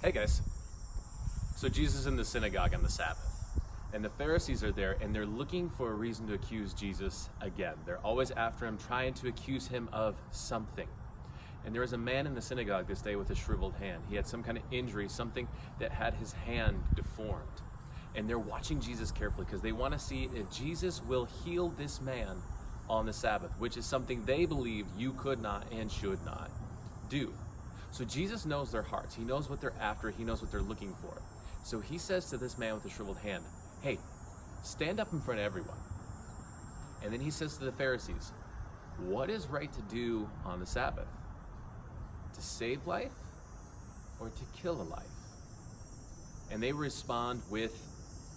Hey guys. So Jesus is in the synagogue on the Sabbath, and the Pharisees are there, and they're looking for a reason to accuse Jesus again. They're always after him, trying to accuse him of something. And there was a man in the synagogue this day with a shriveled hand. He had some kind of injury, something that had his hand deformed. And they're watching Jesus carefully because they want to see if Jesus will heal this man on the Sabbath, which is something they believed you could not and should not do. So Jesus knows their hearts. He knows what they're after. He knows what they're looking for. So he says to this man with the shriveled hand, hey, stand up in front of everyone. And then he says to the Pharisees, what is right to do on the Sabbath? To save life or to kill a life? And they respond with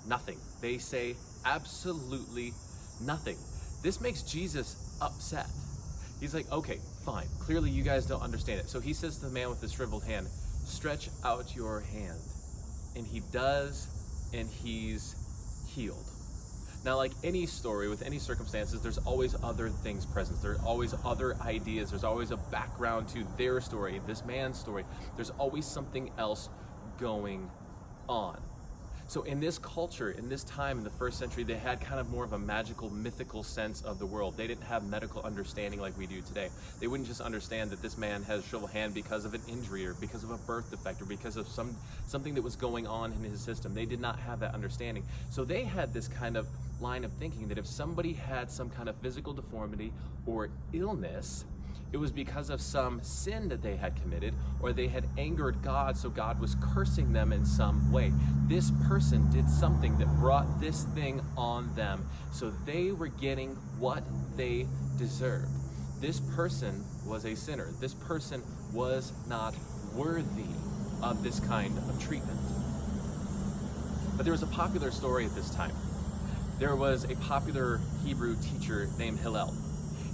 nothing. They say absolutely nothing. This makes Jesus upset. He's like, okay, fine. Clearly you guys don't understand it. So he says to the man with the shriveled hand, stretch out your hand. And he does, and he's healed. Now, like any story with any circumstances, there's always other things present. There's always other ideas. There's always a background to their story, this man's story. There's always something else going on. So in this culture, in this time, in the first century, they had kind of more of a magical, mythical sense of the world. They didn't have medical understanding like we do today. They wouldn't just understand that this man has a shriveled hand because of an injury or because of a birth defect or because of something that was going on in his system. They did not have that understanding. So they had this kind of line of thinking that if somebody had some kind of physical deformity or illness, it was because of some sin that they had committed, or they had angered God, so God was cursing them in some way. This person did something that brought this thing on them, so they were getting what they deserved. This person was a sinner. This person was not worthy of this kind of treatment. But there was a popular story at this time. There was a popular Hebrew teacher named Hillel.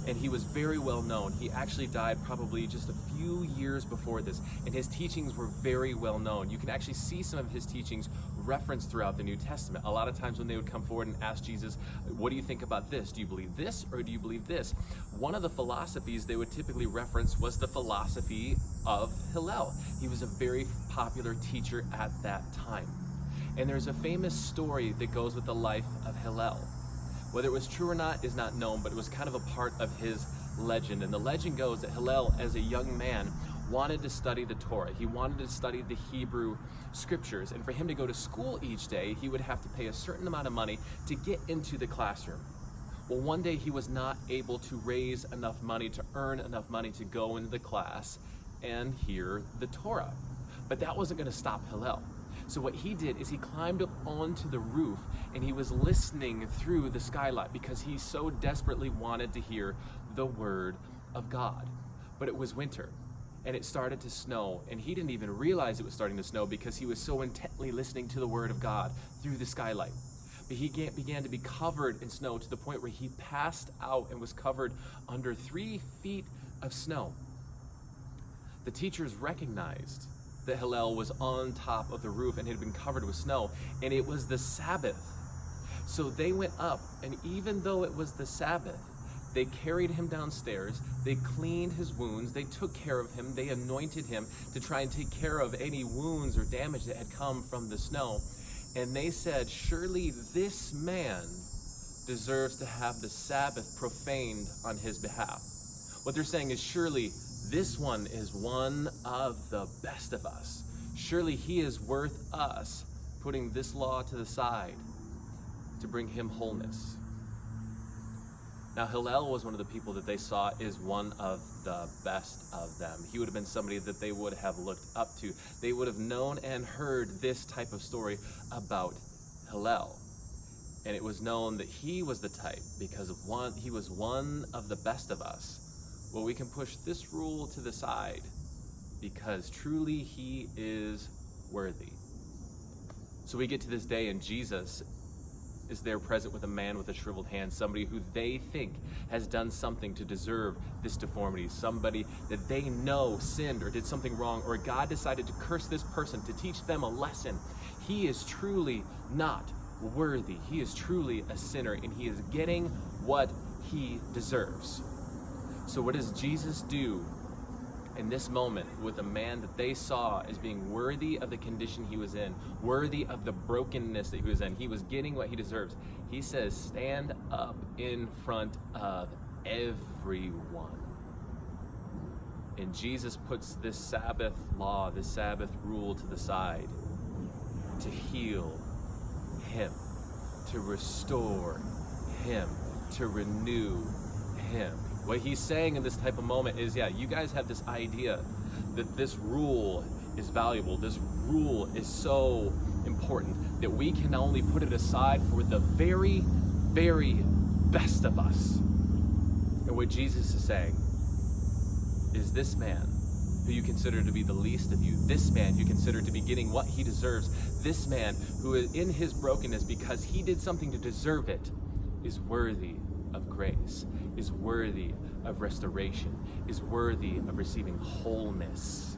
And he was very well known. He actually died probably just a few years before this, and his teachings were very well known. You can actually see some of his teachings referenced throughout the New Testament. A lot of times when they would come forward and ask Jesus, what do you think about this? Do you believe this or do you believe this? One of the philosophies they would typically reference was the philosophy of Hillel. He was a very popular teacher at that time. And there's a famous story that goes with the life of Hillel. Whether it was true or not is not known, but it was kind of a part of his legend. And the legend goes that Hillel, as a young man, wanted to study the Torah. He wanted to study the Hebrew scriptures. And for him to go to school each day, he would have to pay a certain amount of money to get into the classroom. Well, one day he was not able to raise enough money, to earn enough money to go into the class and hear the Torah. But that wasn't going to stop Hillel. So what he did is he climbed up onto the roof and he was listening through the skylight because he so desperately wanted to hear the word of God. But it was winter and it started to snow, and he didn't even realize it was starting to snow because he was so intently listening to the word of God through the skylight. But he began to be covered in snow to the point where he passed out and was covered under 3 feet of snow. The teachers recognized that Hillel was on top of the roof and had been covered with snow, and it was the Sabbath. So they went up, and even though it was the Sabbath, they carried him downstairs, they cleaned his wounds, they took care of him, they anointed him to try and take care of any wounds or damage that had come from the snow. And they said, surely this man deserves to have the Sabbath profaned on his behalf. What they're saying is, surely this one is one of the best of us. Surely he is worth us putting this law to the side to bring him wholeness. Now, Hillel was one of the people that they saw as one of the best of them. He would have been somebody that they would have looked up to. They would have known and heard this type of story about Hillel. And it was known that he was the type, because he was one of the best of us. Well, we can push this rule to the side because truly he is worthy. So we get to this day, and Jesus is there present with a man with a shriveled hand, somebody who they think has done something to deserve this deformity, somebody that they know sinned or did something wrong, or God decided to curse this person to teach them a lesson. He is truly not worthy. He is truly a sinner, and he is getting what he deserves. So what does Jesus do in this moment with a man that they saw as being worthy of the condition he was in, worthy of the brokenness that he was in. He was getting what he deserves. He says, stand up in front of everyone. And Jesus puts this Sabbath law, this Sabbath rule to the side to heal him, to restore him, to renew him. What he's saying in this type of moment is, yeah, you guys have this idea that this rule is valuable, this rule is so important that we can only put it aside for the very, very best of us. And what Jesus is saying is, this man who you consider to be the least of you, this man you consider to be getting what he deserves, this man who is in his brokenness because he did something to deserve it, is worthy of grace, is worthy of restoration, is worthy of receiving wholeness.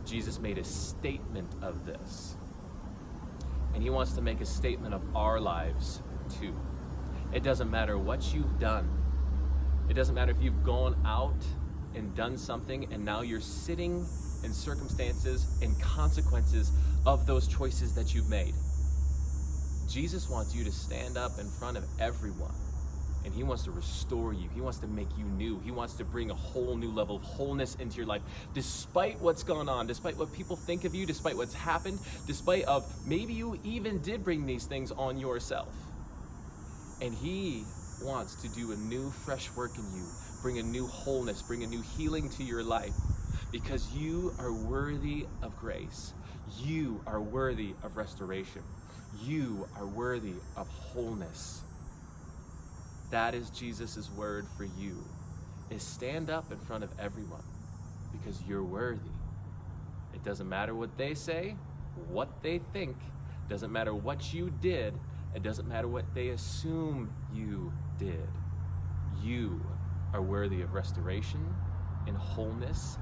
Jesus made a statement of this, and he wants to make a statement of our lives too. It doesn't matter what you've done. It doesn't matter if you've gone out and done something and now you're sitting in circumstances and consequences of those choices that you've made. Jesus wants you to stand up in front of everyone, and he wants to restore you. He wants to make you new. He wants to bring a whole new level of wholeness into your life, despite what's gone on, despite what people think of you, despite what's happened, despite of maybe you even did bring these things on yourself. And he wants to do a new fresh work in you, bring a new wholeness, bring a new healing to your life, because you are worthy of grace. You are worthy of restoration. You are worthy of wholeness. That is Jesus's word for you, is stand up in front of everyone because you're worthy. It doesn't matter what they say, what they think, doesn't matter what you did, it doesn't matter what they assume you did. You are worthy of restoration and wholeness